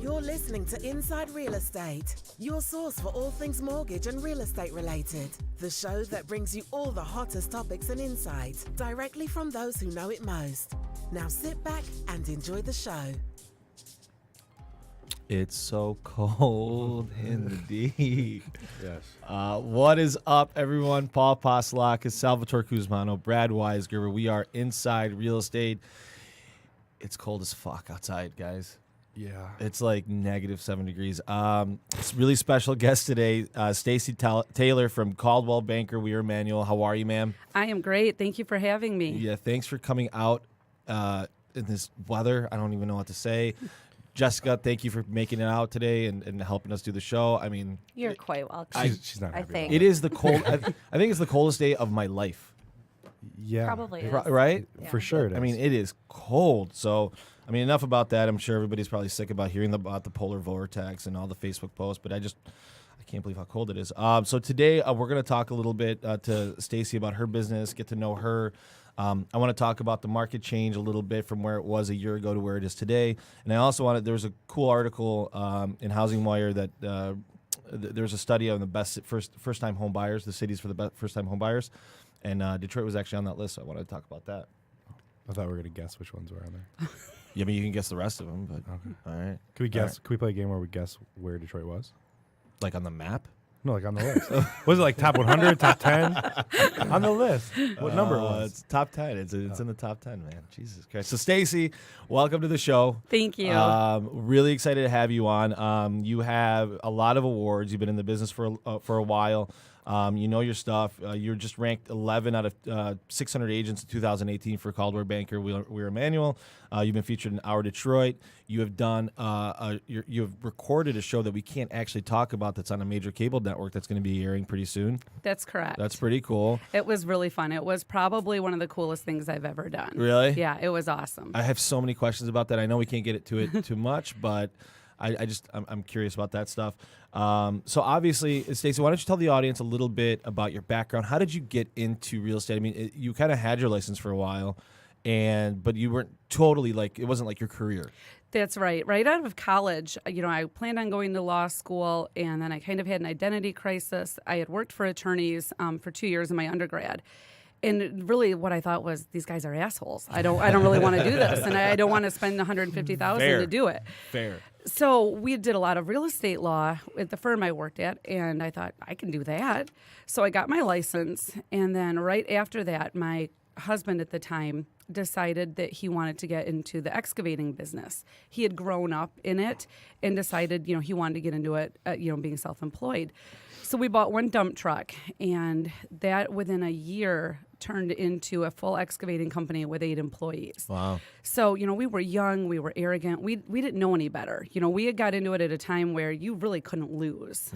You're listening to Inside Real Estate, your source for all things mortgage and real estate related. The show that brings you all the hottest topics and insights directly from those who know it most. Now sit back and enjoy the show. It's so cold in the D. Yes. What is up, everyone? Paul Paslakis, Salvatore Kuzmano, Brad Weisgerber. We are Inside Real Estate. It's cold as fuck outside, guys. Yeah. It's like -7 degrees. It's a really special guest today, Stacey Taylor from Coldwell Banker Weir Emanuel. How are you, ma'am? I am great. Thank you for having me. Yeah, thanks for coming out in this weather. I don't even know what to say. Jessica, thank you for making it out today and helping us do the show. I mean, You're quite welcome. She's not happy I think. about it is the cold. I think it's the coldest day of my life. Yeah. Probably is. Right? Yeah. For sure it is. I mean, it is cold. So, I mean, enough about that. I'm sure everybody's probably sick about hearing about the polar vortex and all the Facebook posts, but I can't believe how cold it is. So today we're going to talk a little bit to Stacey about her business, get to know her. I want to talk about the market change a little bit from where it was a year ago to where it is today. And I also wanted, there was a cool article in Housing Wire that there's a study on the best first-time home buyers, the cities for the best first-time home buyers. And Detroit was actually on that list, so I wanted to talk about that. I thought we were going to guess which ones were on there. Yeah, I mean, you can guess the rest of them, but Okay. all right. Could we guess? All right. Could we play a game where we guess where Detroit was? Like on the map? No, like on the list. Was it like top 100, top 10? On the list. What number it was? It's top 10. It's in the top 10, man. Jesus Christ. So, Stacey, welcome to the show. Thank you. Really excited to have you on. You have a lot of awards. You've been in the business for a while. You know your stuff. You're just ranked 11 out of 600 agents in 2018 for Coldwell Banker Weir Emanuel. You've been featured in Our Detroit. You have done. You have recorded a show that we can't actually talk about that's on a major cable network that's going to be airing pretty soon. That's correct. That's pretty cool. It was really fun. It was probably one of the coolest things I've ever done. Really? Yeah, it was awesome. I have so many questions about that. I know we can't get into it too much, but I'm curious about that stuff. So obviously, Stacey, why don't you tell the audience a little bit about your background? How did you get into real estate? I mean, you kind of had your license for a while, but you weren't totally it wasn't like your career. That's right. Right out of college, I planned on going to law school, and then I kind of had an identity crisis. I had worked for attorneys for 2 years in my undergrad. And really, what I thought was, these guys are assholes. I don't really want to do this, and I don't want to spend $150,000 to do it. Fair. So we did a lot of real estate law at the firm I worked at, and I thought, I can do that. So I got my license, and then right after that, my husband at the time decided that he wanted to get into the excavating business. He had grown up in it and decided, he wanted to get into it, being self-employed. So we bought one dump truck, and that within a year turned into a full excavating company with 8 employees. Wow. So, we were young, we were arrogant, we didn't know any better. We had got into it at a time where you really couldn't lose.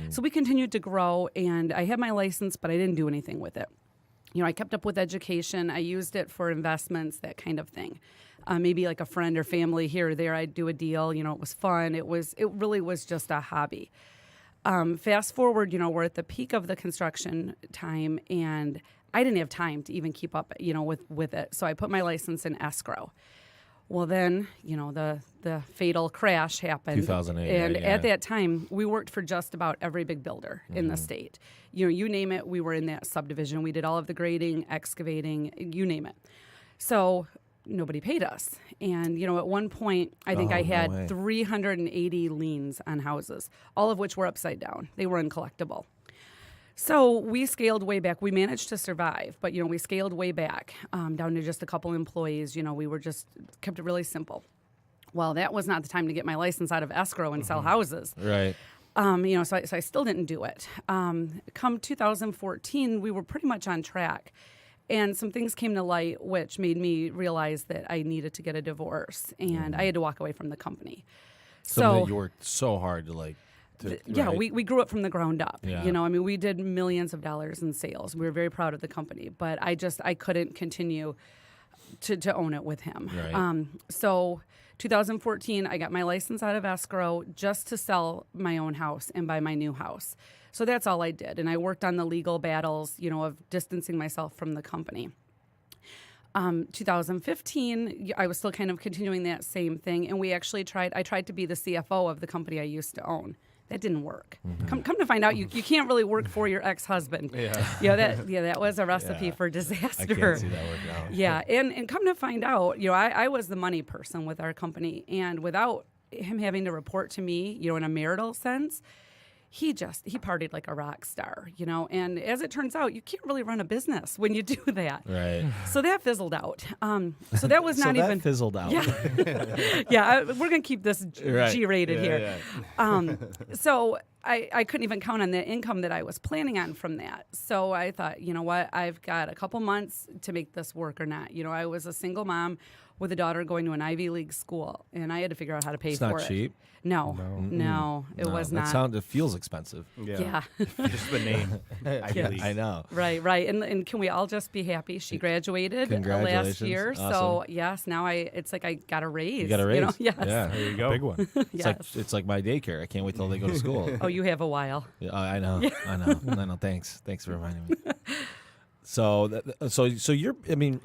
So we continued to grow, and I had my license, but I didn't do anything with it. I kept up with education. I used it for investments, that kind of thing. Maybe like a friend or family here or there, I'd do a deal. It was fun. It really was just a hobby. Fast forward, we're at the peak of the construction time, and I didn't have time to even keep up, with it. So I put my license in escrow. Well, then, the fatal crash happened. 2008. And yeah. at that time, we worked for just about every big builder in the state. You name it, we were in that subdivision. We did all of the grading, excavating, you name it. So nobody paid us. And, at one point, I think I had 380 liens on houses, all of which were upside down. They were uncollectible. So we scaled way back. We managed to survive, but, we scaled way back down to just a couple employees. We were kept it really simple. Well, that was not the time to get my license out of escrow and sell houses. Right. So I still didn't do it. Come 2014, we were pretty much on track. And some things came to light which made me realize that I needed to get a divorce, and I had to walk away from the company. Something that you worked so hard to yeah, right? we grew up from the ground up. Yeah. We did millions of dollars in sales. We were very proud of the company, but I couldn't continue to own it with him. Right. So 2014, I got my license out of escrow just to sell my own house and buy my new house. So that's all I did. And I worked on the legal battles, of distancing myself from the company. 2015, I was still kind of continuing that same thing, and I tried to be the CFO of the company I used to own. That didn't work. Come to find out, you can't really work for your ex-husband. That was a recipe for disaster. I can't see that working out. Yeah, and come to find out, I was the money person with our company, and without him having to report to me, in a marital sense, he partied like a rock star, and as it turns out, you can't really run a business when you do that. Right. So that fizzled out. So that was not even fizzled out. Yeah. We're going to keep this G-rated here. Yeah. So I couldn't even count on the income that I was planning on from that. So I thought, you know what, I've got a couple months to make this work or not. I was a single mom with a daughter going to an Ivy League school, and I had to figure out how to pay for it. It's not cheap. No, it was not. It feels expensive. Yeah. Just the name. I know. Right. And can we all just be happy she graduated last year? Awesome. So yes, now it's like I got a raise. You got a raise. Yes. Yeah, there you go. Big one. Yes. It's like my daycare. I can't wait till they go to school. Oh, you have a while. Yeah, I know. I know. Thanks for reminding me. So you're. I mean,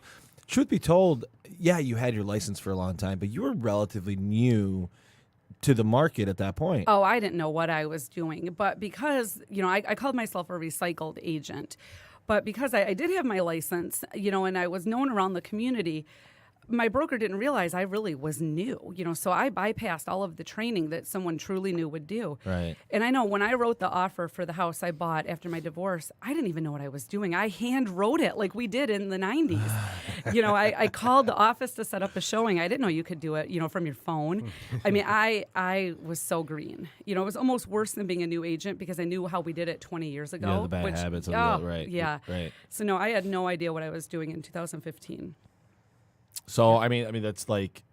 truth be told, yeah, you had your license for a long time, but you were relatively new to the market at that point. Oh, I didn't know what I was doing. But because, I called myself a recycled agent. But because I did have my license, and I was known around the community, my broker didn't realize I really was new, so I bypassed all of the training that someone truly new would do. Right. And I know when I wrote the offer for the house I bought after my divorce, I didn't even know what I was doing. I hand wrote it like we did in the 90s. I called the office to set up a showing. I didn't know you could do it, from your phone. I mean, I was so green. It was almost worse than being a new agent because I knew how we did it 20 years ago. Yeah, the bad habits of that, right. Yeah. Right. So no, I had no idea what I was doing in 2015. So I mean that's like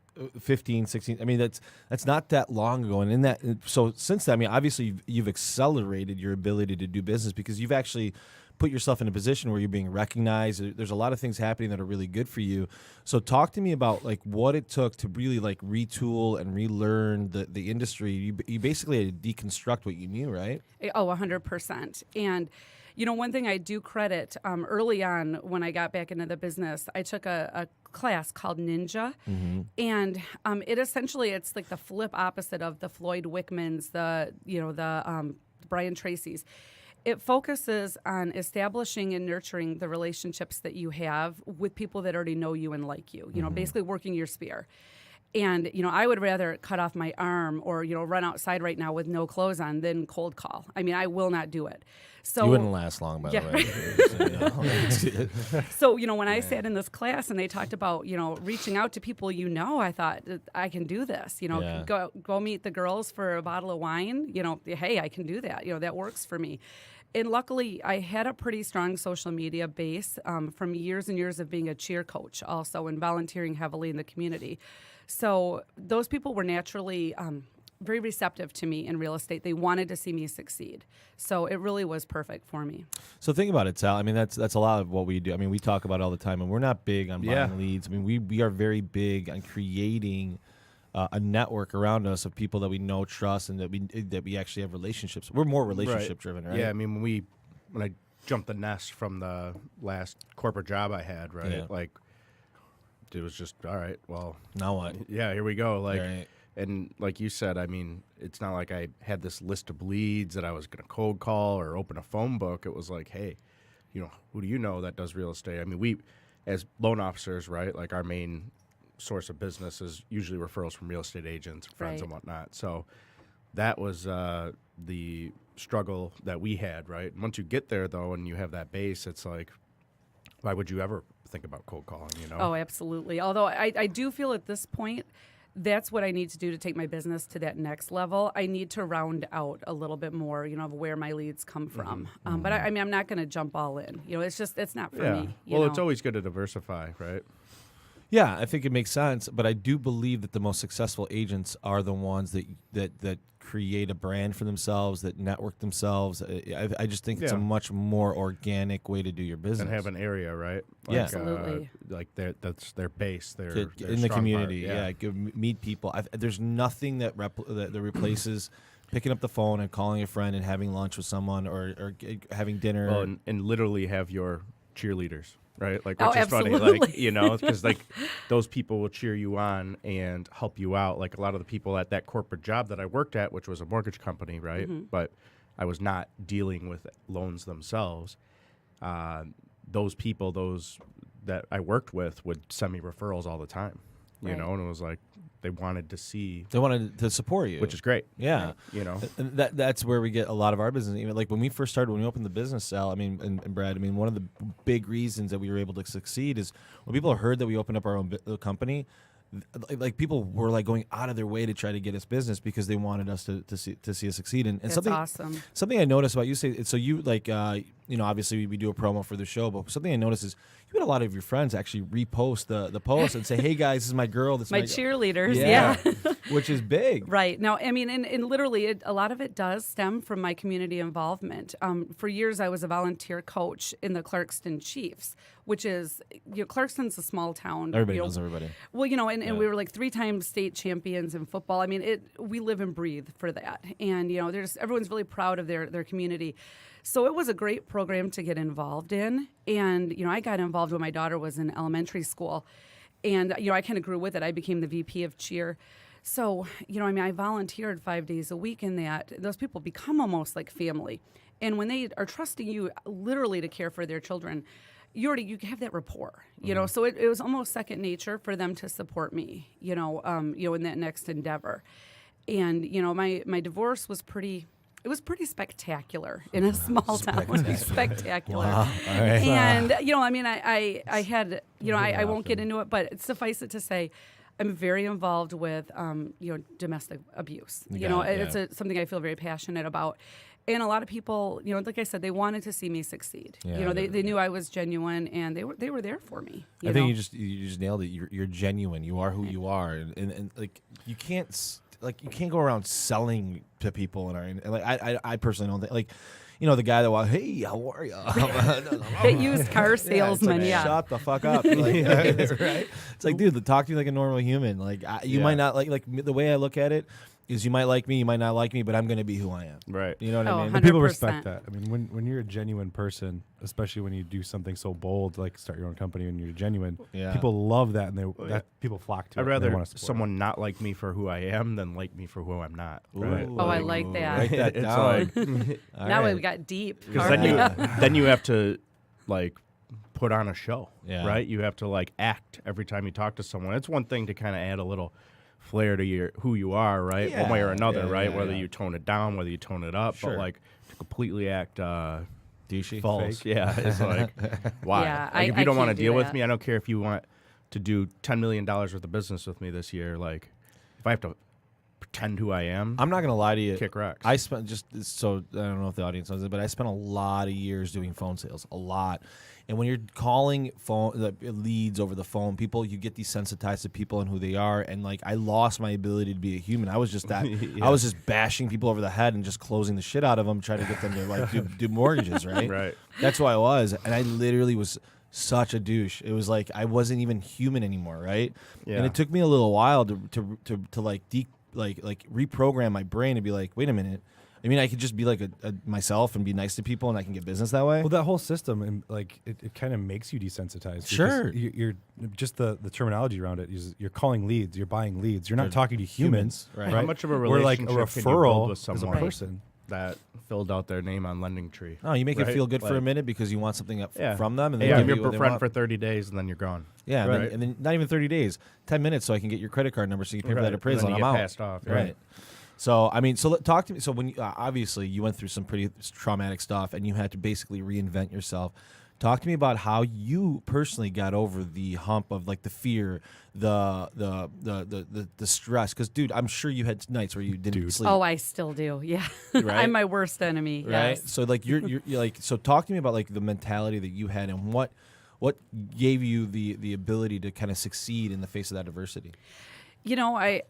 15, 16. I mean that's not that long ago, and in that, so since then, I mean, obviously you've accelerated your ability to do business because you've actually put yourself in a position where you're being recognized. There's a lot of things happening that are really good for you. So talk to me about like what it took to really like retool and relearn the industry. You basically had to deconstruct what you knew, right? Oh, 100%. And one thing I do credit early on when I got back into the business, I took a class called Ninja, and it's like the flip opposite of the Floyd Wickmans, the Brian Tracy's. It focuses on establishing and nurturing the relationships that you have with people that already know you and like you. Basically working your sphere. And, I would rather cut off my arm or, run outside right now with no clothes on than cold call. I mean, I will not do it. So you wouldn't last long, by the way. So, when I sat in this class and they talked about, reaching out to people, I thought, I can do this. Go meet the girls for a bottle of wine. Hey, I can do that. That works for me. And luckily, I had a pretty strong social media base from years and years of being a cheer coach also and volunteering heavily in the community. So those people were naturally very receptive to me in real estate. They wanted to see me succeed. So it really was perfect for me. So think about it, Sal. I mean, that's a lot of what we do. I mean, we talk about it all the time, and we're not big on buying leads. I mean, we are very big on creating a network around us of people that we know, trust, and that we actually have relationships. We're more relationship driven, right? Yeah, I mean, when I jumped the nest from the last corporate job I had, right? Yeah. Like, it was just, all right, well, now what? Yeah, here we go. Like, right. And like you said, I mean, it's not like I had this list of leads that I was going to cold call or open a phone book. It was like, hey, who do you know that does real estate? I mean, we, as loan officers, right, like our main source of business is usually referrals from real estate agents, friends, and whatnot. So that was the struggle that we had, right? And once you get there, though, and you have that base, it's like, why would you ever think about cold calling, Oh, absolutely. Although I do feel at this point, that's what I need to do to take my business to that next level. I need to round out a little bit more, of where my leads come from. But I mean, I'm not going to jump all in. It's not for me. Well, it's always good to diversify, right? Yeah, I think it makes sense, but I do believe that the most successful agents are the ones that create a brand for themselves, that network themselves. I just think it's a much more organic way to do your business. And have an area, right? Like, yeah, absolutely. That's their base, their in the community. Part, meet people. There's nothing that replaces picking up the phone and calling a friend and having lunch with someone or having dinner. Well, and literally have your cheerleaders. right? Like, Oh, which is funny, absolutely. like, you know, because like those people will cheer you on and help you out. Like a lot of the people at that corporate job that I worked at, which was a mortgage company, right? But I was not dealing with loans themselves. Those people, those that I worked with, would send me referrals all the time, you Right. know, and it was like they wanted to see, They wanted to support you, which is great. yeah. You know, And that's where we get a lot of our business. Even like when we first started, when we opened the business, Sal, I mean, and Brad, I mean, one of the big reasons that we were able to succeed is when people heard that we opened up our own company, like people were like going out of their way to try to get us business because they wanted us to see us succeed. And That's something awesome. something I noticed about you, so you like you know, obviously we do a promo for the show, but something I noticed is you had a lot of your friends actually repost the post and say, "Hey guys, this is my girl, this is My my cheerleaders, yeah. which is big, Right. No, I mean, and literally, a lot of it does stem from my community involvement. For years, I was a volunteer coach in the Clarkston Chiefs, which is, you know, Clarkston's a small town. Everybody you know, knows everybody. Well, you know, and we were like 3-time state champions in football. I mean, we live and breathe for that. And, you know, everyone's really proud of their community. So it was a great program to get involved in. And, you know, I got involved when my daughter was in elementary school. And, you know, I kind of grew with it. I became the VP of cheer. So, you know, I mean, I volunteered 5 days a week in that. Those people become almost like family. And when they are trusting you literally to care for their children, you have that rapport, you know. So it was almost second nature for them to support me, you know, in that next endeavor. And, you know, my divorce was pretty spectacular in a small town. Spectacular. Wow. All right. And, you know, I mean, I had, you know, I won't get into it, but suffice it to say, I'm very involved with, you know, domestic abuse. You know, it's something I feel very passionate about. And a lot of people, you know, like I said, they wanted to see me succeed. Yeah, you know, they knew I was genuine, and they were there for me. I think you just nailed it. You're genuine. You are who you are, and like you can't go around selling to people and like I personally don't think, like, you know, the guy that walks, hey, how are you? That used car salesman, yeah. Shut the fuck up. Like, right? It's like, dude, talk to me like a normal human. Like, you might not like the way I look at it is you might like me, you might not like me, but I'm going to be who I am. right? You know what I mean? 100%. People respect that. I mean, when you're a genuine person, especially when you do something so bold, like start your own company and you're genuine, Yeah. people love that, and people flock to it. I'd and they rather wanna support someone not like me for who I am than like me for who I'm not. Right? Ooh. Oh, I like that. Write that It's down. like, All Now right. we got deep. because All then right. then you have to like put on a show, Yeah. right? You have to like act every time you talk to someone. It's one thing to kind of add a little flair to who you are, right? One way or another, right? Whether you tone it down, whether you tone it up, Sure. but like to completely act douchey, false, yeah, it's like why? Yeah, Like, if I you don't want to can't do deal with that. me, I don't care if you want to do $10 million worth of business with me this year. Like, if I have to pretend who I am, I'm not gonna lie to you. kick rocks. I spent I don't know if the audience knows it, but I spent a lot of years doing phone sales, a lot. And when you're calling leads over the phone, you get desensitized to people and who they are. And like, I lost my ability to be a human. I was just that. I was just bashing people over the head and just closing the shit out of them, trying to get them to like do mortgages, right? Right. That's who I was, and I literally was such a douche. It was like I wasn't even human anymore, right? Yeah. And it took me a little while to like reprogram my brain to be like, wait a minute. I mean, I could just be like a myself and be nice to people, and I can get business that way. Well, that whole system, and like it kind of makes you desensitized. Sure. because you're just the terminology around it is you're calling leads, you're buying leads. You're not They're talking to humans, right. How much of a We're like a relationship can you build referral with as a someone person. that filled out their name on Lending Tree? No, you make it Right? feel good for a Like- minute because you want something Yeah. from them, and Hey, they I'm give you your what they friend want. for 30 days, and then you're gone. Yeah, Right. and then not even 30 days, 10 minutes, so I can get your credit card number, so you can pay for Right. that appraisal, And and then I'm you out. get passed off, Right. right. So I mean, talk to me. So when you, obviously you went through some pretty traumatic stuff, and you had to basically reinvent yourself. Talk to me about how you personally got over the hump of like the fear, the stress. Because dude, I'm sure you had nights where you didn't sleep. Oh, I still do. Yeah. Right? I'm my worst enemy. Right. Yes. So like you're like, so talk to me about like the mentality that you had and what gave you the ability to kind of succeed in the face of that adversity. You know, I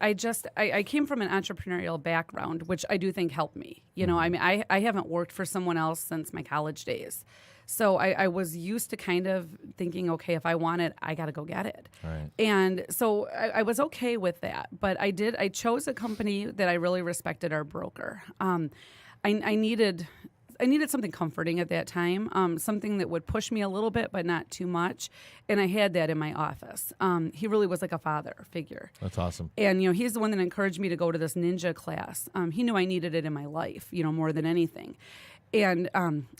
came from an entrepreneurial background, which I do think helped me. You know, I mean, I haven't worked for someone else since my college days. So I was used to kind of thinking, okay, if I want it, I got to go get it. Right. And so I was okay with that. But I chose a company that I really respected, our broker. I needed needed something comforting at that time, something that would push me a little bit, but not too much. And I had that in my office. He really was like a father figure. That's awesome. And, he's the one that encouraged me to go to this ninja class. He knew I needed it in my life, more than anything. And,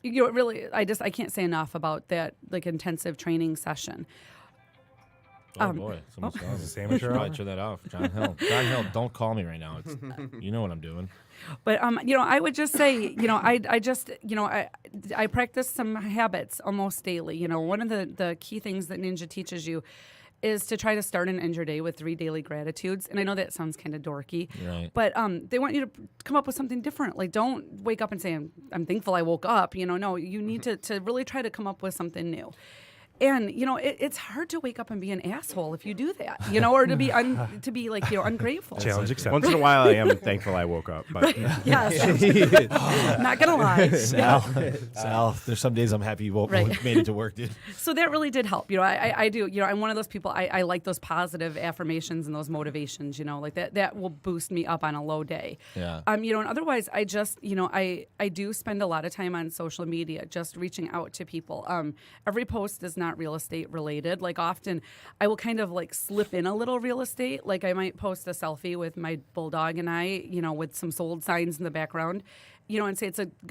really, I can't say enough about that, like, intensive training session. Oh boy, someone's calling me. Amateur Should probably hour? turn that off. John Hill, don't call me right now. It's, you know what I'm doing. But, I would just say, I practice some habits almost daily. One of the key things that Ninja teaches you is to try to start and end your day with 3 daily gratitudes. And I know that sounds kind of dorky, Right. but they want you to come up with something different. Like, don't wake up and say, I'm thankful I woke up. No, you need to really try to come up with something new. And it's hard to wake up and be an asshole if you do that, or to be ungrateful. Challenge accepted. Once in a while, I am thankful I woke up. But Yes, not gonna lie. Sal, there's some days I'm happy you Right. made it to work, dude. So that really did help. I do. I'm one of those people. I like those positive affirmations and those motivations. Like that will boost me up on a low day. Yeah. And otherwise, I just, I do spend a lot of time on social media, just reaching out to people. Every post is not real estate related. Like, often I will kind of like slip in a little real estate. Like, I might post a selfie with my bulldog and I, with some sold signs in the background, and say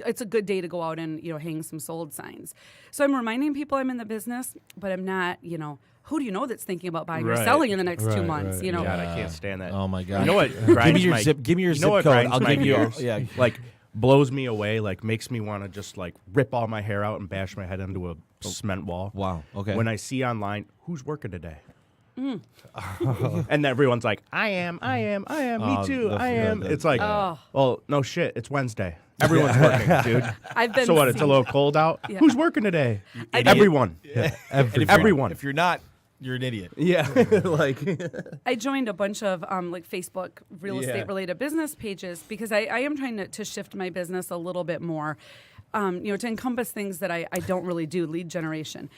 it's a good day to go out and, hang some sold signs. So I'm reminding people I'm in the business, but I'm not, who do you know that's thinking about buying or Right. selling in the next 2 Right, months? right. God, I can't stand that. Oh my God. You know what Give me grinds your my zip. Give me your you zip know what code. grinds I'll my give you. gears? Yeah. Like, blows me away. Like, makes me want to just like rip all my hair out and bash my head into a cement wall. Wow. Okay. When I see online, who's working today? And everyone's like, I am, me too, I am. It's like, well, no shit, it's Wednesday. Everyone's working, dude. I've been So what, it's a seeing- little cold out? Yeah. Who's working today? Everyone. Everyone. If you're not, you're an idiot. Yeah. Like, I joined a bunch of like Facebook real estate related business pages because I am trying to shift my business a little bit more, to encompass things that I don't really do, lead generation.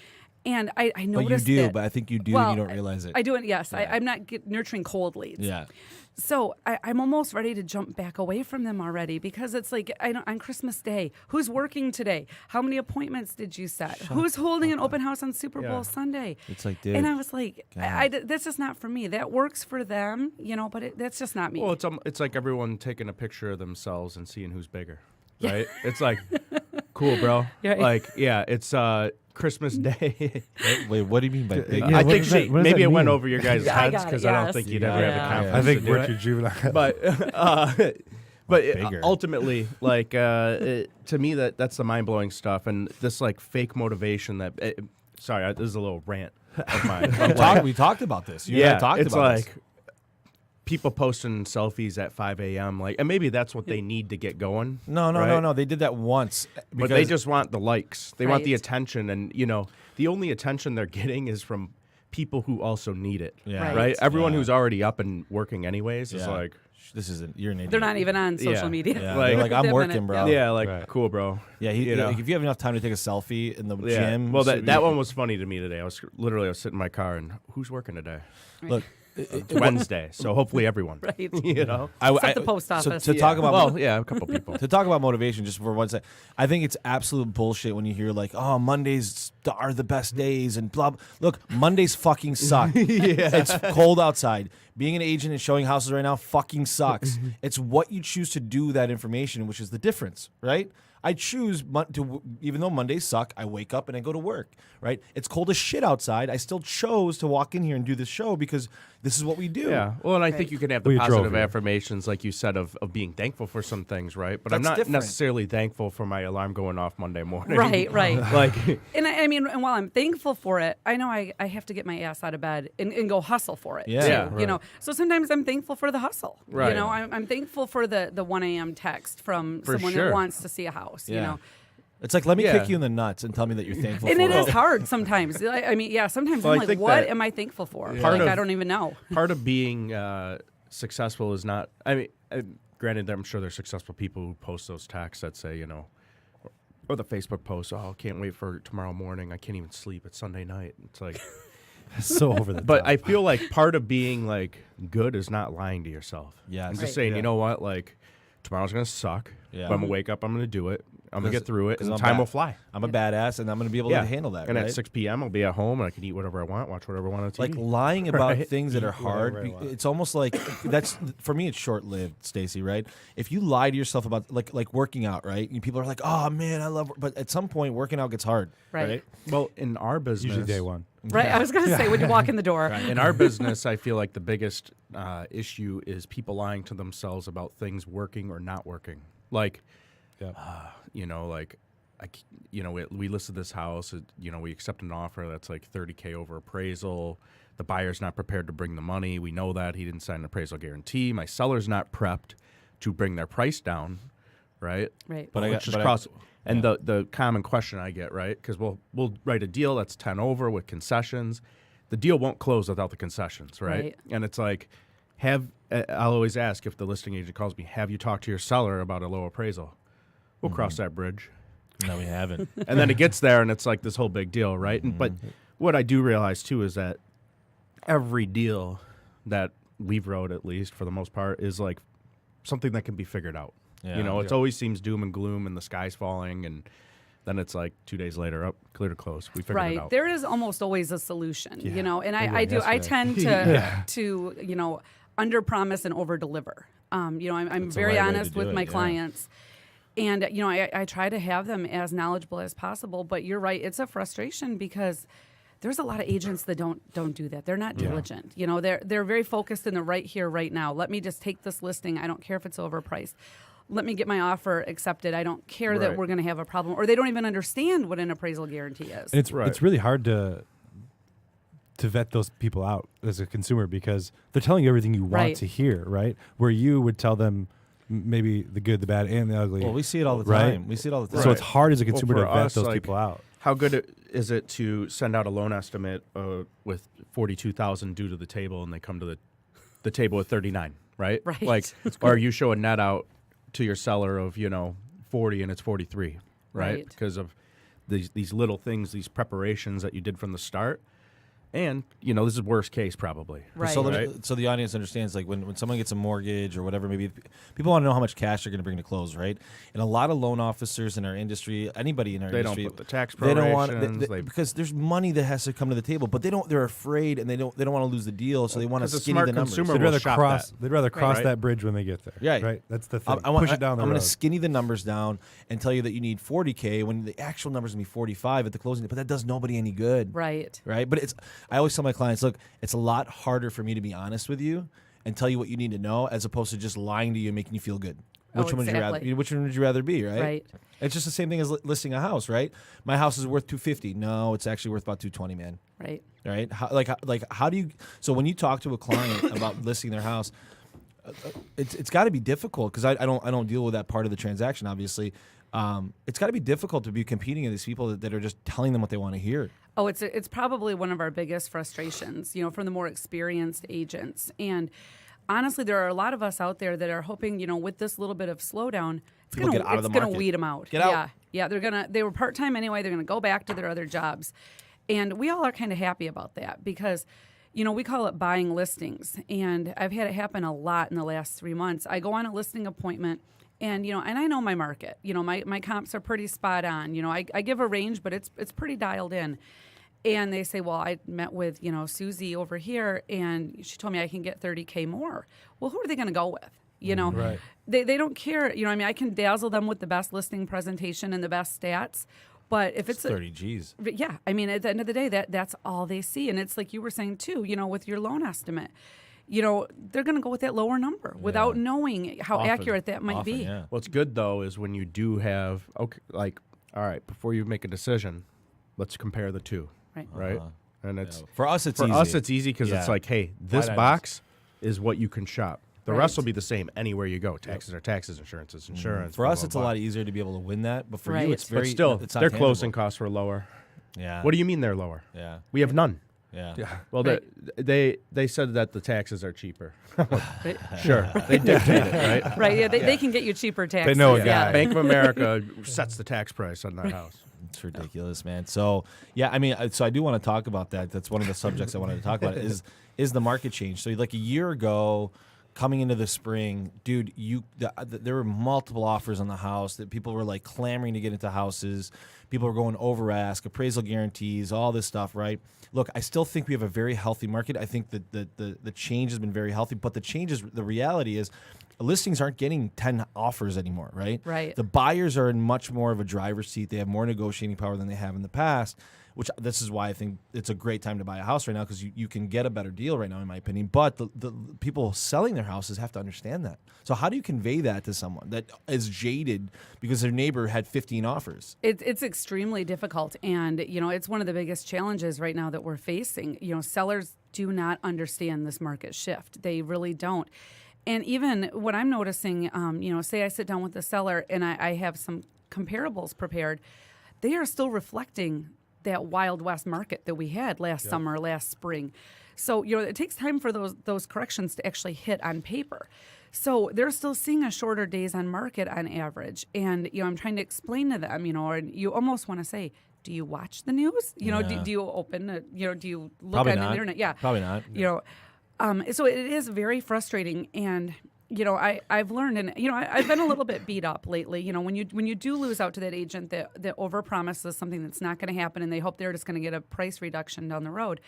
And I But you noticed do. that, But I think you do. well, and you don't realize it. I do it. Yes, I'm not nurturing cold leads. Yeah. So I'm almost ready to jump back away from them already because it's like on Christmas Day, who's working today? How many appointments did you set? Who's holding an open house on Super Bowl Sunday? It's like, dude. And I was like, that's just not for me. That works for them, but that's just not me. well, it's like everyone taking a picture of themselves and seeing who's bigger, right? It's like, cool, bro. Yeah. Like, yeah, it's Christmas Day. Wait, what do you mean by big? Yeah, I what think does that- what does maybe that it went mean? over your guys' Yeah, I heads got it, because I don't yes. think you'd Yeah. ever have the Yeah. confidence I think to do we're it. too juvenile. But Bigger. ultimately, like to me, that's the mind blowing stuff, and this like fake motivation that. Sorry, this is a little rant of mine. We talked about this. You and I talked it's about like this. people posting selfies at 5 a.m. Like, and maybe that's what they need to get going. No. They did that once. But they just want the likes. They want the Right. attention, and the only attention they're getting is from people who also need it. Yeah. Right. Right. Everyone Yeah. who's already up and working anyways is Yeah. like, This isn't. You're an idiot. They're not even on social Yeah. media. Yeah. Like- They're like, I'm They're working, minute- bro. yeah, like Right. cool, bro. Yeah. Like, if you have enough time to take a selfie in the Yeah. gym. Well, so that one was funny to me today. I was sitting in my car and who's working today? Look. It's Wednesday, so hopefully everyone. Right. I, the post so office. to talk about Well, yeah, a couple people. to talk about motivation just for one second, I think it's absolute bullshit when you hear like, oh, Mondays are the best days and blah. Look, Mondays fucking suck. It's cold outside. Being an agent and showing houses right now fucking sucks. It's what you choose to do with that information, which is the difference, right? I choose even though Mondays suck, I wake up and I go to work, right? It's cold as shit outside. I still chose to walk in here and do this show because this is what we do. Yeah. Well, and I think you can have the We drove positive here. affirmations, like you said, of being thankful for some things, right? But I'm That's not different. necessarily thankful for my alarm going off Monday morning. Right. Like, And I mean, and while I'm thankful for it, I know I have to get my ass out of bed and go hustle for it. Yeah. too, Yeah, You know, so sometimes I'm thankful for the hustle. Right. You know, I'm thankful for the 1 a.m. text from For someone sure. that wants to see a house. You Yeah. know, It's like, let me Yeah. kick you in the nuts and tell me that you're thankful and for it is hard sometimes. I mean, yeah, sometimes Well, I I'm like, think what that am I thankful for? part Like, of- I don't even know. part of being successful is not. I mean, granted, I'm sure there's successful people who post those texts that say, or the Facebook post, "Oh, can't wait for tomorrow morning. I can't even sleep. It's Sunday night." It's like, So over the but top. I feel like part of being like good is not lying to yourself. Yes. and just Right. saying, Yeah. you know what, like tomorrow's gonna suck. Yeah. But I'm gonna wake up. I'm gonna do it. I'm going to get through it, 'cause and I'm time bad. will fly. I'm a badass, and I'm going to be able to handle that. And right? at 6 p.m., I'll be at home, and I can eat whatever I want, watch whatever I want on TV. Like lying about Right. things that are hard, whatever I want. it's almost like that's for me. It's short lived, Stacy. Right? If you lie to yourself about like working out, right? People are like, "Oh man, I love," but at some point, working out gets hard. Right. Well, in our business, Usually day one. Right. I was going to say when you walk in the door. in our business, I feel like the biggest issue is people lying to themselves about things working or not working. Like, Yeah. like, we listed this house. We accepted an offer that's like $30K over appraisal. The buyer's not prepared to bring the money. We know that. He didn't sign an appraisal guarantee. My seller's not prepped to bring their price down, right? Right. But I Which got- is but I- cross. And the common question I get, right? Because we'll write a deal that's 10 over with concessions. The deal won't close without the concessions, right? Right. And it's like, I'll always ask if the listing agent calls me, have you talked to your seller about a low appraisal? We'll cross that bridge. No, we haven't. And then it gets there, and it's like this whole big deal, right? But what I do realize, too, is that every deal that we've wrote, at least for the most part, is like something that can be figured out. Yeah. It always seems doom and gloom and the sky's falling, and then it's like 2 days later, up, clear to close. We figured it Right. out. There is almost always a solution, and I went do. I yesterday. tend to under promise and over deliver. I'm That's a very right way to honest do with it, my yeah. clients. And, I try to have them as knowledgeable as possible. But you're right. It's a frustration because there's a lot of agents that don't do that. They're not diligent. They're very focused in the right here, right now. Let me just take this listing. I don't care if it's overpriced. Let me get my offer accepted. I don't care that Right. we're going to have a problem. Or they don't even understand what an appraisal guarantee is. And it's Right. it's really hard to vet those people out as a consumer because they're telling you everything you want Right. to hear, right? Where you would tell them maybe the good, the bad, and the ugly. Well, we see it all the Right. time. We see it all the time. So it's hard as a Well, consumer for to vet us, those like, people out. How good is it to send out a loan estimate with $42,000 due to the table, and they come to the table with 39, right? Right. Like, or you show a net out to your seller of 40 and it's 43, right? Right. Because of these little things, these preparations that you did from the start. And, this is worst case probably. Right. So, Right. so the audience understands, like when someone gets a mortgage or whatever, maybe people want to know how much cash they're going to bring to close, right? And a lot of loan officers in our industry, anybody in our They industry, don't put the tax they don't want prorations, because there's money that has to come to the table, but they're afraid and they don't want to lose the deal, so they want to 'cause a skinny smart the numbers. consumer They'd will rather shop cross. that. They'd rather cross Right. that bridge when they get there. Right. Right. That's the thing. I Push it down the I'm road. going to skinny the numbers down and tell you that you need 40K when the actual numbers are going to be 45 at the closing, but that does nobody any good. Right. Right. But I always tell my clients, look, it's a lot harder for me to be honest with you and tell you what you need to know as opposed to just lying to you and making you feel good. Oh, Which one exactly. would you rather be, right? Right. It's just the same thing as listing a house, right? My house is worth $250. No, it's actually worth about $220, man. Right. Right? How do you? So when you talk to a client about listing their house, it's got to be difficult because I don't deal with that part of the transaction. Obviously, it's got to be difficult to be competing with these people that are just telling them what they want to hear. Oh, it's probably one of our biggest frustrations, from the more experienced agents. And honestly, there are a lot of us out there that are hoping, with this little bit of slowdown, it's People going get out of the to market. weed them out. Get out. Yeah, they were part-time anyway. They're going to go back to their other jobs. And we all are kind of happy about that because, we call it buying listings. And I've had it happen a lot in the last 3 months. I go on a listing appointment and, and I know my market. My comps are pretty spot on. I give a range, but it's pretty dialed in. And they say, well, I met with, Susie over here, and she told me I can get 30K more. Well, who are they going to go with? Right. They don't care. I can dazzle them with the best listing presentation and the best stats. But if it's 30 G's. yeah, at the end of the day, that's all they see. And it's like you were saying, too, with your loan estimate. They're going to go with that lower number without knowing how Often. accurate that might be. Yeah. What's good, though, is when you do have, all right, before you make a decision, let's compare the two. Right. Right? And it's For us, it's for easy. us, it's easy because Yeah. it's like, hey, this items. box is what you can shop. The Right. rest will be the same anywhere you go. Taxes are taxes, insurance is insurance. For blah, us, blah, it's a blah. lot easier to be able to win that. But for Right. you, it's very. But still, it's not their tangible. closing costs were lower. Yeah. What do you mean they're lower? Yeah. We have none. Yeah. Well, Right. they said that the taxes are cheaper. Right. Sure, they dictate it, right? Right, yeah, they can get you cheaper taxes. know a yeah. guy. Bank of America sets the tax price on that house. It's ridiculous, man. So yeah, so I do want to talk about that. That's one of the subjects I wanted to talk about. Is the market change? So like a year ago, coming into the spring, dude, there were multiple offers on the house that people were like clamoring to get into houses. People were going over ask, appraisal guarantees, all this stuff, right? Look, I still think we have a very healthy market. I think that the change has been very healthy, but the reality is listings aren't getting 10 offers anymore, right? Right. The buyers are in much more of a driver's seat. They have more negotiating power than they have in the past, which this is why I think it's a great time to buy a house right now, because you can get a better deal right now, in my opinion. But the people selling their houses have to understand that. So how do you convey that to someone that is jaded because their neighbor had 15 offers? It's extremely difficult, and it's one of the biggest challenges right now that we're facing. Sellers do not understand this market shift. They really don't. And even what I'm noticing, say I sit down with the seller and I have some comparables prepared, they are still reflecting that Wild West market that we had last summer, last spring. So, it takes time for those corrections to actually hit on paper. So they're still seeing a shorter days on market on average. And, I'm trying to explain to them, or you almost want to say, do you watch the news? Do you open, do you look Probably on not. the internet? Yeah. Probably not. So it is very frustrating, and I've learned, and I've been a little bit beat up lately. When you do lose out to that agent that overpromises something that's not going to happen, and they hope they're just going to get a price reduction down the road.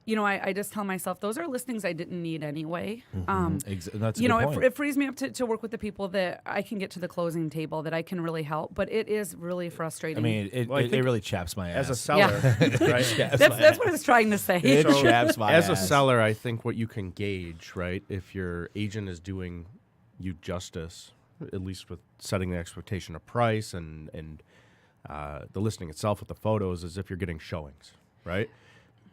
I just tell myself those are listings I didn't need anyway. That's a good point. It frees me up to work with the people that I can get to the closing table, that I can really help. But it is really frustrating. I mean, it really chaps my ass. As a seller, right? That's what I was trying to say. It chaps my As a ass. seller, I think what you can gauge, right, if your agent is doing you justice, at least with setting the expectation of price and the listing itself with the photos, is if you're getting showings, right?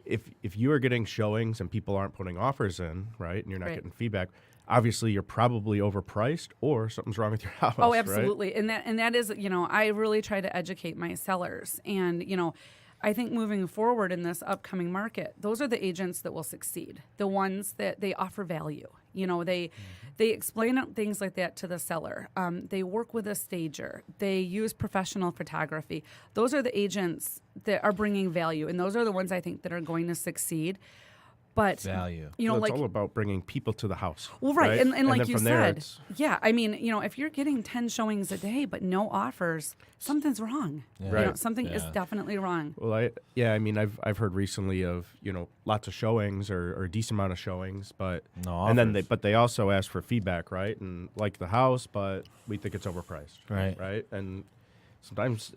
If you are getting showings and people aren't putting offers in, right, and you're not getting feedback, obviously you're probably overpriced or something's wrong with your house. Oh, absolutely. Right? And that is, I really try to educate my sellers. And, I think moving forward in this upcoming market, those are the agents that will succeed. The ones that they offer value. They explain things like that to the seller. They work with a stager. They use professional photography. Those are the agents that are bringing value, and those are the ones I think that are going to succeed. But value. It's all about bringing people to the house. Well, right, and like then you from there, said, I mean, if you're getting 10 showings a day but no offers, something's wrong. Yeah. Right. Something is definitely wrong. Well, I've heard recently of lots of showings or a decent amount of showings, but No and then offers. they also ask for feedback, right? And like the house, but we think it's overpriced, Right. And sometimes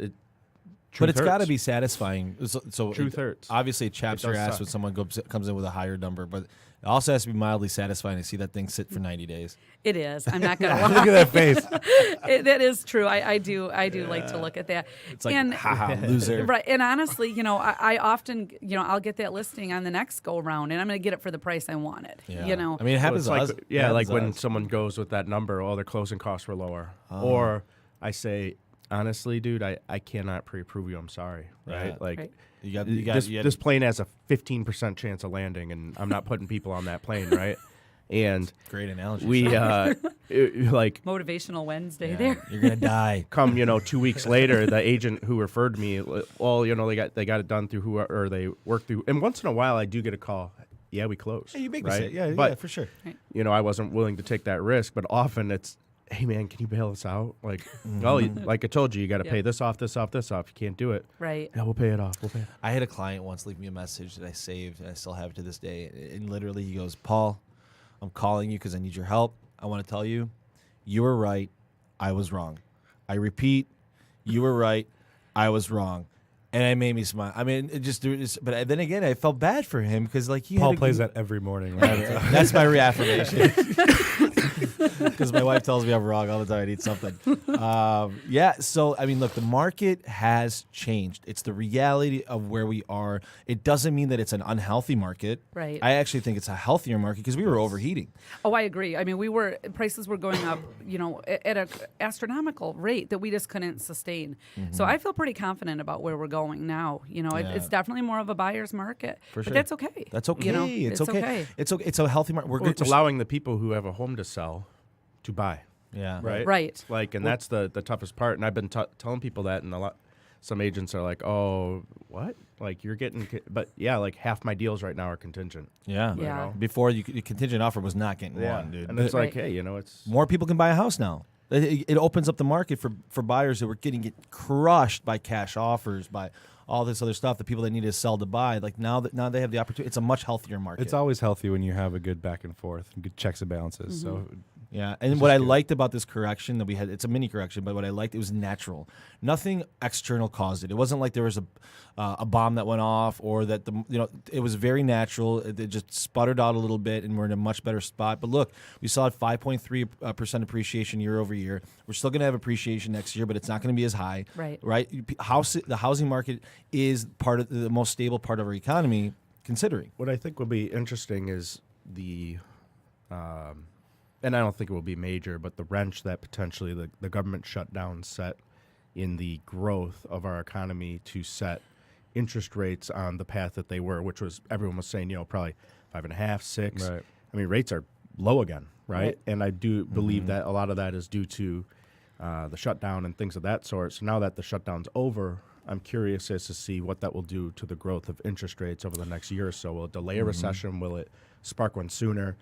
But it's got to hurts. be satisfying. So Truth hurts. Obviously, it chaps It your does ass suck. when someone comes in with a higher number, but it also has to be mildly satisfying to see that thing sit for 90 days. It is. I'm not going to lie. Look at that face. That is true. I do like to look at that. It's like, and, haha, loser. Right. And honestly, I often, I'll get that listing on the next go round, and I'm going to get it for the price I wanted. Yeah. You know. I mean, it happens Well, to it's us. like, It happens like to when us. someone goes with that number, their closing costs were lower. Or I say, honestly, dude, I cannot pre-approve you. I'm sorry. Right? Yeah. Like, Right. this plane has a 15% chance of landing, and I'm not putting people on that plane, right? And Great analogy. we, like, Motivational Wednesday Yeah, there. You're gonna die. come 2 weeks later, the agent who referred me, well, they got it done through whoever, or they worked through. And once in a while, I do get a call. Yeah, we closed. Hey, you make right? me say, yeah, but for sure. I wasn't willing to take that risk. But often it's, hey man, can you bail us out? Like, well, like I told you, you got to Yep. pay this off, this off, this off. You can't do it. Right. Yeah, we'll pay it off. We'll pay it. I had a client once leave me a message that I saved, and I still have it to this day. And literally, he goes, "Paul, I'm calling you because I need your help. I want to tell you, you were right. I was wrong. I repeat, you were right. I was wrong." And it made me smile. I mean, but then again, I felt bad for him because, like, he Paul had to, plays that every morning. Right? That's my reaffirmation. Because my wife tells me I'm wrong all the time. I need something. So, I mean, look, the market has changed. It's the reality of where we are. It doesn't mean that it's an unhealthy market. Right. I actually think it's a healthier market because we were overheating. Oh, I agree. I mean, prices were going up, at an astronomical rate that we just couldn't sustain. So I feel pretty confident about where we're going now. It's definitely more of a buyer's market. For sure. But that's okay. That's okay. It's okay. It's okay. It's a healthy market. We're Well, good. it's allowing the people who have a home to sell to buy. Yeah. Right. Right. Like, and that's the toughest part. And I've been telling people that, and some agents are like, oh, what? Like you're getting, but yeah, like half my deals right now are contingent. Yeah. Yeah. Before the contingent offer was not getting one, dude. And it's like, Right. hey, it's More people can buy a house now. It opens up the market for buyers who were getting crushed by cash offers, by all this other stuff. The people that need to sell to buy, like now they have the opportunity. It's a much healthier market. It's always healthy when you have a good back and forth, and good checks and balances. So Yeah, and what I liked about this correction that we had, it's a mini correction, but what I liked, it was natural. Nothing external caused it. It wasn't like there was a bomb that went off or that it was very natural. It just sputtered out a little bit, and we're in a much better spot. But look, we saw 5.3% appreciation year over year. We're still going to have appreciation next year, but it's not going to be as high. Right. The housing market is part of the most stable part of our economy, considering. what I think will be interesting is the, and I don't think it will be major, but the wrench that potentially the government shutdown set in the growth of our economy to set interest rates on the path that they were, which was everyone was saying, probably 5.5, 6. Right. I mean, rates are low again, right? And I do believe that a lot of that is due to the shutdown and things of that sort. So now that the shutdown's over, I'm curious as to see what that will do to the growth of interest rates over the next year or so. Will it delay a recession? Will it spark one sooner?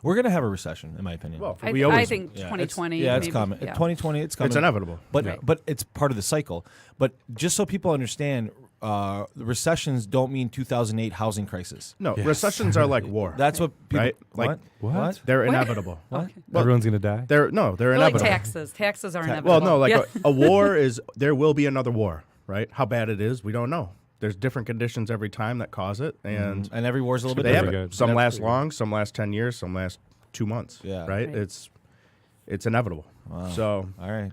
We're going to have a recession, in my opinion. Well, I, we I always think Yeah, 2020. it's maybe, coming. yeah. 2020, it's coming. it's inevitable. But Yeah. but it's part of the cycle. But just so people understand, the recessions don't mean 2008 housing crisis. No, Yes. recessions are like war. That's what people. Right? Like- What? They're inevitable. What? Well, Everyone's gonna die. They're They're like inevitable. taxes. Taxes are inevitable. Well, no, like Yeah. a war is, there will be another war, right? How bad it is, we don't know. There's different conditions every time that cause it, and And every war's a little bit they have different. it. Some That's last pretty long, some last 10 years, some last 2 months. Yeah. Right? Right. It's inevitable. Wow. So All right.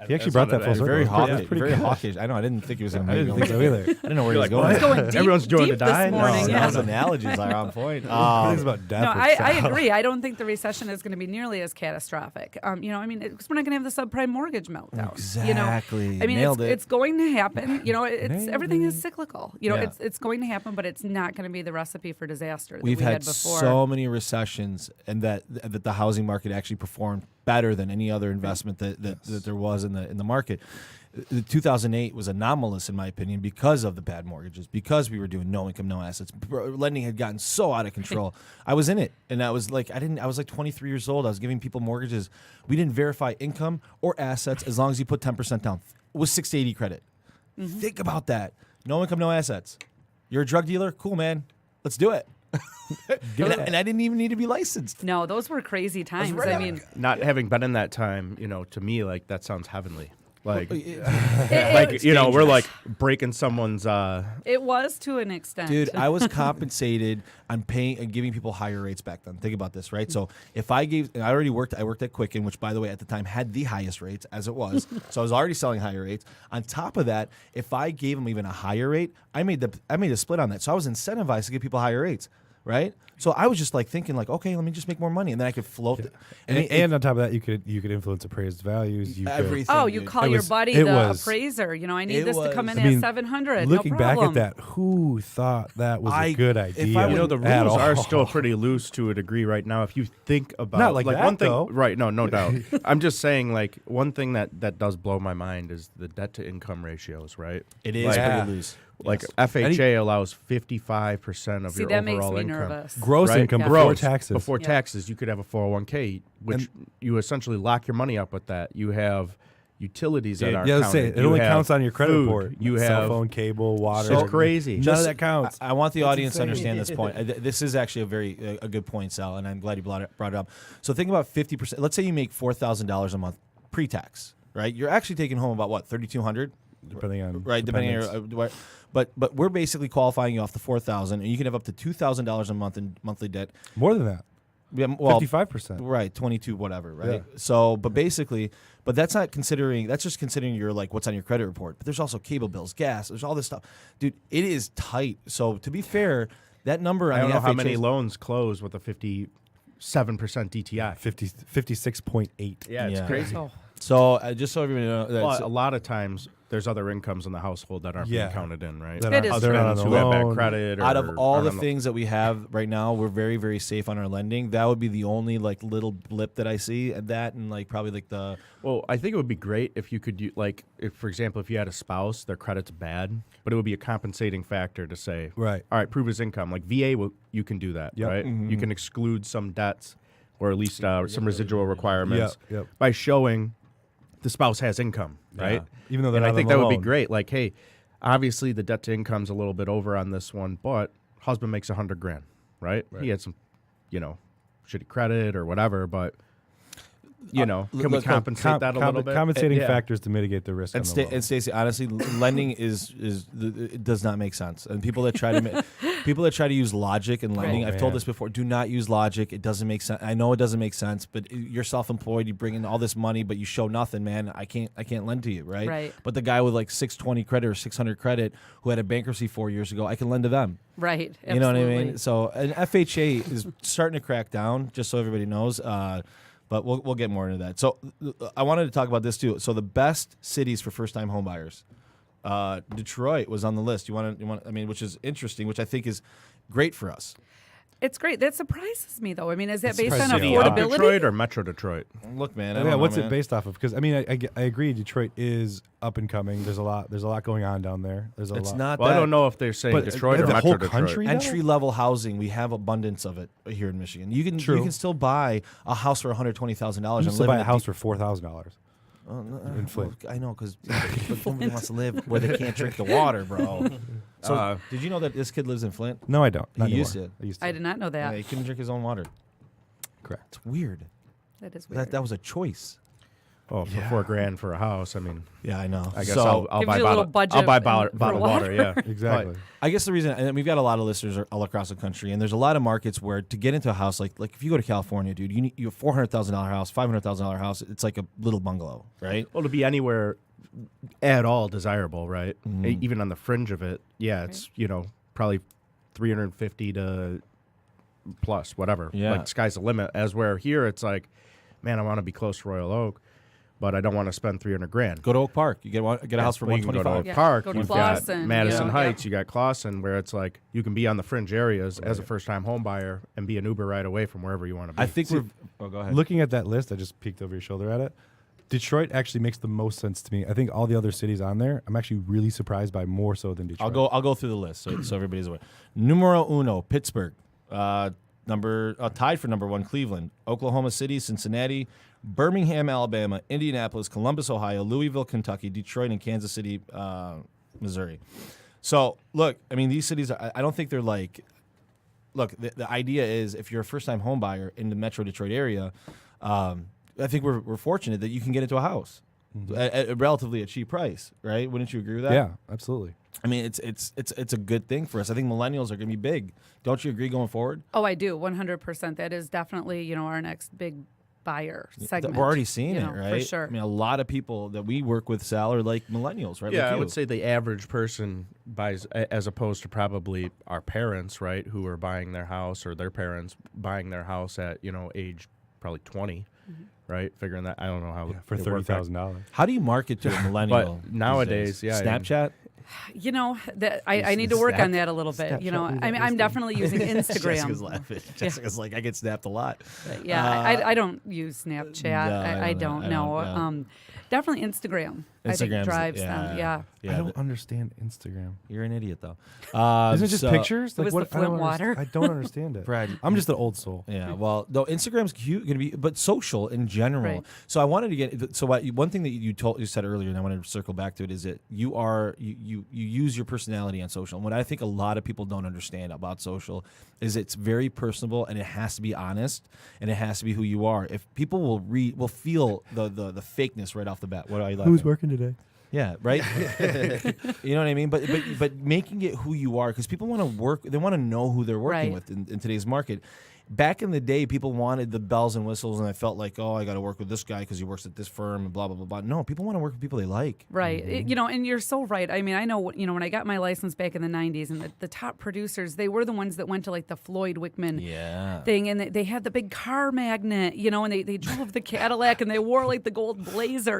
He actually That's brought not that an full answer. circle. Very That's hawkish. pretty Very good. hawkish. I know. I didn't think he was going to. I didn't think so either. I didn't know where he was You're going. like, Going deep, Everyone's doing deep the die? this morning. No, yeah. Those analogies are on point. Things about death. No, with I Sal. agree. I don't think the recession is going to be nearly as catastrophic. Because we're not going to have the subprime mortgage meltdown. Exactly. I mean, Nailed it. it's going to happen. Nailed Everything is cyclical. Yeah. It's going to happen, but it's not going to be the recipe for disaster that We've we had before. so many recessions, and that the housing market actually performed better than any other investment that there was in the market. The 2008 was anomalous, in my opinion, because of the bad mortgages, because we were doing no income, no assets. Lending had gotten so out of control. I was in it, and I was like, I was like 23 years old. I was giving people mortgages. We didn't verify income or assets as long as you put 10% down. It was 680 credit. Think about that. No income, no assets. You're a drug dealer? Cool, man. Let's do it. and I didn't even need to be licensed. No, those were crazy times. right. I mean, not having been in that time, to me, like, that sounds heavenly. Like, it, we're like breaking someone's. it was to an extent. Dude, I was compensated on paying and giving people higher rates back then. Think about this, right? So if I worked at Quicken, which by the way at the time had the highest rates as it was. So I was already selling higher rates. On top of that, if I gave them even a higher rate, I made a split on that. So I was incentivized to give people higher rates, right? So I was just like thinking like, okay, let me just make more money, and then I could float. And on top of that, you could influence appraised values. You could, everything. Oh, you dude. call It your was- buddy it the was- appraiser. I need it this to come was- in I mean, at 700. looking no back problem. at that, who thought that was a good idea? if I would- the at rules are all? still pretty loose to a degree right now. If you think about Not like that, one thing, though. right? No doubt. I'm just saying, like, one thing that does blow my mind is the debt to income ratios, right? It is Like, pretty loose. Like Yes. FHA allows 55% of See, your that makes overall me income. nervous. Gross Right? income Yeah. before Gross, taxes. Before Yeah. taxes, you could have a 401k, which you essentially lock your money up with that. You have utilities that are yeah, let's say counted. it You only have counts on your credit food. report. You cell have phone, cable, water. It's crazy. None of that counts. I want the That's audience to insane. understand this point. This is actually a good point, Sal, and I'm glad you brought it up. So think about 50%. Let's say you make $4,000 a month pre-tax, right? You're actually taking home about what, $3,200, Depending on right? Depending on your, but we're basically qualifying you off the $4,000, and you can have up to $2,000 a month in monthly debt. more than that. Yeah, well, 55%. right, 22, whatever, right? Yeah. So, but basically, but that's not considering. That's just considering your like what's on your credit report. But there's also cable bills, gas. There's all this stuff, dude. It is tight. So to be fair, that number on I don't the know how FHA many loans close with a 57% DTI. 56.8. Yeah, it's Yeah. crazy. Oh, So just so everybody knows, Well, a lot of times there's other incomes in the household that aren't being counted in, right? That It are- is they're not Husbands on who the have bad loan. credit. Out of all aren't the on things that we have right now, we're very, very safe on our lending. That would be the only like little blip that I see at that, and like probably like the Well, I think it would be great if you could, like, if for example, if you had a spouse, their credit's bad, but it would be a compensating factor to say, Right. all right, prove his income. Like VA, you can do that, Yep. right? You can exclude some debts or at least some residual requirements Yep. by showing the spouse has income, right? Even though they're And I not think on that the would be loan. great. Like, hey, obviously the debt to income's a little bit over on this one, but husband makes $100,000, right? He had some, shitty credit or whatever, but can we look, compensate that a little bit? Compensating Yeah. factors to mitigate the risk. and, on the loan. and Stacey, honestly, lending it does not make sense. And people that try to use logic in lending, Right. I've told Man. this before, do not use logic. It doesn't make sense. I know it doesn't make sense, but you're self-employed. You bring in all this money, but you show nothing, man. I can't lend to you, right? Right. But the guy with like 620 credit or 600 credit who had a bankruptcy 4 years ago, I can lend to them. Right. You know what I absolutely. mean? So an FHA is starting to crack down, just so everybody knows. But we'll get more into that. So I wanted to talk about this too. So the best cities for first-time homebuyers, Detroit was on the list. Which is interesting, which I think is great for us. It's great. That surprises me, though. I mean, is that It's based on surprising. City of affordability? Detroit or Metro Detroit? Look, man. Yeah, what's it based off of? Because I mean, I agree. Detroit is up and coming. There's a lot going on down there. There's a It's lot. not Well, that I don't know if they're saying But Detroit or the Metro whole Detroit. country? entry-level housing. We have abundance of it here in Michigan. You can still buy a house for $120,000 You and used to live buy in a house for $4,000. In Flint. I know, because nobody wants to live where they can't drink the water, bro. So, did you know that this kid lives in Flint? No, I don't. Not He used anymore. to. I used to. I did not know that. Yeah, he couldn't drink his own water. Correct. It's weird. That is weird. That was a choice. Oh, for $4,000 for a house. I mean, Yeah, I know. I guess so, I'll Gives buy you a little bottle. budget I'll buy for bottled water. Yeah, Exactly. I guess the reason, and we've got a lot of listeners all across the country, and there's a lot of markets where to get into a house, like if you go to California, dude, you have $400,000 house, $500,000 house. It's like a little bungalow, right? Well, to be anywhere at all desirable, right? Even on the fringe of it, yeah, it's probably 350 to plus, whatever. Yeah. Like sky's the limit. As where here, it's like, man, I want to be close to Royal Oak, but I don't want to spend $300,000. Go to Oak Park. You get a house for Well, you can go to $125. Oak Yeah. Park. Go to You've got Clawson, Madison yeah. Heights. You got Clawson, where it's like you can be on the fringe areas as a first-time home buyer and be an Uber right away from wherever you want to be. I think we're. Oh, go ahead. Looking at that list, I just peeked over your shoulder at it. Detroit actually makes the most sense to me. I think all the other cities on there, I'm actually really surprised by more so than Detroit. I'll go through the list so everybody's aware. Numero uno, Pittsburgh. Tied for number one, Cleveland. Oklahoma City, Cincinnati, Birmingham, Alabama, Indianapolis, Columbus, Ohio, Louisville, Kentucky, Detroit, and Kansas City, Missouri. So, look, I mean, these cities, I don't think they're like, look, the idea is if you're a first-time home buyer in the Metro Detroit area, I think we're fortunate that you can get into a house at a relatively cheap price, right? Wouldn't you agree with that? Yeah, absolutely. I mean, it's a good thing for us. I think millennials are going to be big. Don't you agree going forward? Oh, I do, 100%. That is definitely, our next big buyer segment. We're already seeing it, For right? sure. I mean, a lot of people that we work with, Sal, are like millennials, right? Yeah, like I you. would say the average person buys, as opposed to probably our parents, right, who are buying their house, or their parents buying their house at age probably 20, right? Figuring that, I don't know how For it worked out. $30,000. How do you market to a millennial? But nowadays, these days? yeah, Snapchat. That I need to work on that a little bit. I'm definitely using Jessica's Instagram. laughing. Jessica's like, I get snapped a lot. Yeah, I don't use Snapchat. No, I don't know. know. Definitely Instagram. I think Instagram's- drives yeah. them. Yeah. Yeah, I don't understand Instagram. you're an idiot, though. Isn't it just so- pictures? It was the I don't Flint water. I don't understand it. Brad, I'm just an old soul. Yeah, well, no, Instagram's cute, gonna be, but social in general. Right. So I wanted to get. So one thing that you said earlier, and I wanted to circle back to it, is that you use your personality on social. And what I think a lot of people don't understand about social is it's very personable, and it has to be honest, and it has to be who you are. If people will feel the fakeness right off the bat. What are you laughing? Who's working today? Yeah, right. You know what I mean. But making it who you are, because people want to work. They want to know who they're working Right. with in today's market. back in the day, people wanted the bells and whistles, and I felt like, oh, I got to work with this guy because he works at this firm and blah, blah, blah, blah. No, people want to work with people they like. Right. And you're so right. I mean, I know, when I got my license back in the 90s, and the top producers, they were the ones that went to like the Floyd Wickman thing, and they had the big car magnet, and they drove the Cadillac, and they wore like the gold blazer,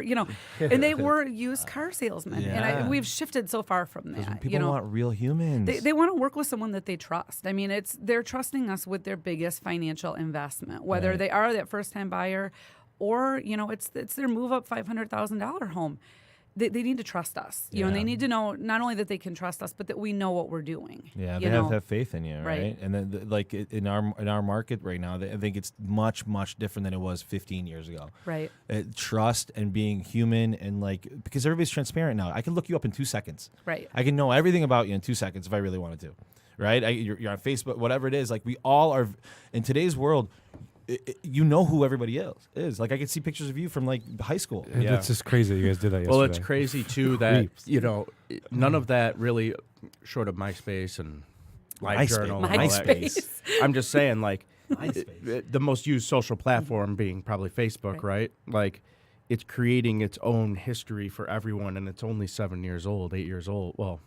and they were used car salesmen. Yeah. And we've shifted so far from that. People want real humans. They want to work with someone that they trust. I mean, they're trusting us with their biggest financial investment, whether they are that first-time buyer or, it's their move-up $500,000 home. They need to trust us, and they need to know not only that they can trust us, but that we know what we're doing. Yeah, they have to have faith in you, right? And then, like in our market right now, I think it's much, much different than it was 15 years ago. Right. Trust and being human, and because everybody's transparent now. I can look you up in 2 seconds. Right. I can know everything about you in 2 seconds if I really wanted to. Right? You're on Facebook, whatever it is. Like, we all are in today's world. You know who everybody is. Like, I can see pictures of you from like high school. Yeah. It's just crazy that you guys did that yesterday. Well, it's crazy too that none of that really, short of MySpace and LiveJournal and all that. I'm just saying, like, the most used social platform being probably Facebook, right? Like, it's creating its own history for everyone, and it's only 7 years old, 8 years old. Well,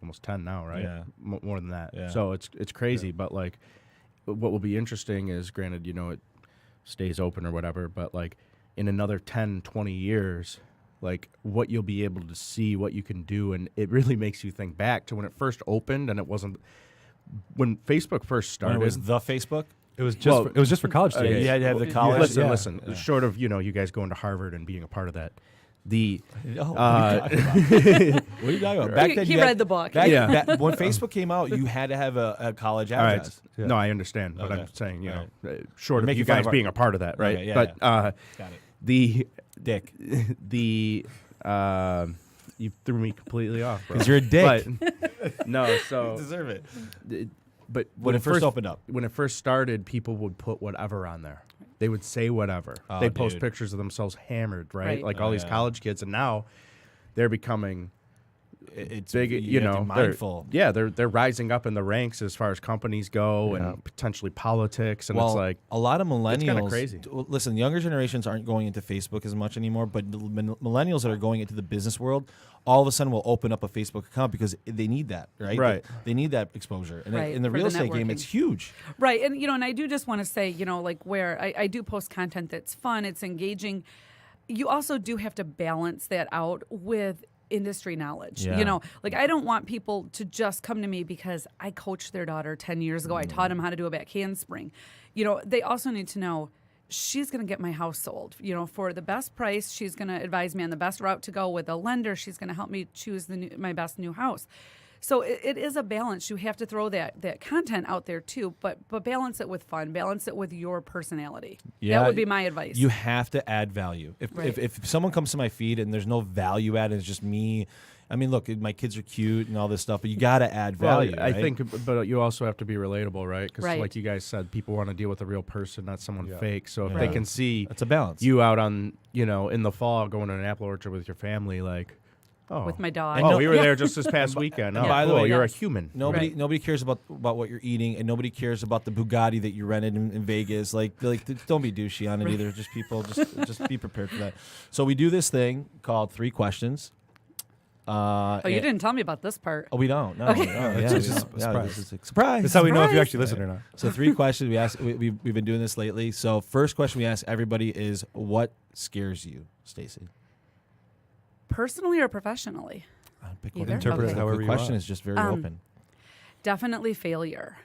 almost 10 now, right? Yeah. More than that. Yeah. So it's crazy, but like, what will be interesting is, granted, it stays open or whatever, but like in another 10, 20 years, like what you'll be able to see, what you can do. And it really makes you think back to when it first opened, and it wasn't when Facebook first started. When it was the Facebook? It was just for college students. You had to have the college. Listen. Short of you guys going to Harvard and being a part of that. What are you talking about? Back then, he read the book. When Facebook came out, you had to have a college address. All right. Yeah. No, I understand, but I'm saying, short of Making you fun guys of being a part of that, right? Okay, But got it. the Dick. you threw me completely off, bro. Because you're a dick. But, no, so You deserve it. But When it first opened up. when it first started, people would put whatever on there. They would say whatever. Oh, They'd post dude. pictures of themselves hammered, right? Right. Like all these yeah. college kids, and now they're becoming It's big. you have to be they're mindful. they're rising up in the ranks as far as companies go, and potentially politics. And it's like a lot of millennials. it's kinda crazy. Listen, younger generations aren't going into Facebook as much anymore, but the millennials that are going into the business world, all of a sudden will open up a Facebook account because they need that, right? Right. They need that exposure, and Right, in the for real the estate game, networking. it's huge. Right. And, and I do just want to say, like where I do post content that's fun, it's engaging. You also do have to balance that out with industry knowledge. Yeah. Like I don't want people to just come to me because I coached their daughter 10 years ago. I taught them how to do a back handspring. They also need to know she's going to get my house sold, for the best price. She's going to advise me on the best route to go with a lender. She's going to help me choose my best new house. So it is a balance. You have to throw that content out there too, but balance it with fun. Balance it with your personality. Yeah, That would be my advice. You have to add value. If someone comes to my feed and there's no value add, and it's just me. I mean, look, my kids are cute and all this stuff, but you got to add value. I right? think, but you also have to be relatable, right? Because Right. like you guys said, people want to deal with a real person, not someone fake. So if Yeah. they can see That's a balance. you out on, in the fall going to an apple orchard with your family, like, oh, with my dog. we were there just this past weekend. Oh, by the cool, way, you're a yes. human. Nobody cares about what you're eating, and nobody cares about the Bugatti that you rented in Vegas. Like, don't be douchey on it either. Just people, just be prepared for that. So we do this thing called 3 questions. you didn't tell me about this part. Oh, we don't. No, Okay. no, It's yeah, just we a don't. surprise. This is a surprise. That's how we know if you Surprise. actually listen or not. So 3 questions we ask. We've been doing this lately. So first question we ask everybody is, what scares you, Stacy? Personally or professionally? Pick Either? Interpret it Okay. however The you question want. is just very Um, open. Definitely failure.